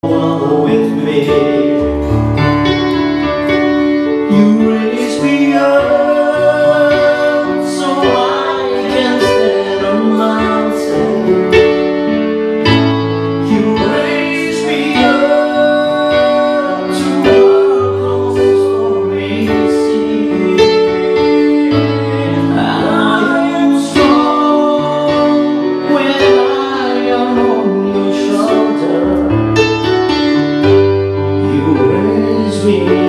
with me. You raise me up so I can stand on mountain. You raise me up to walk on stormy sea. I am strong when I am on your shoulder. You raise me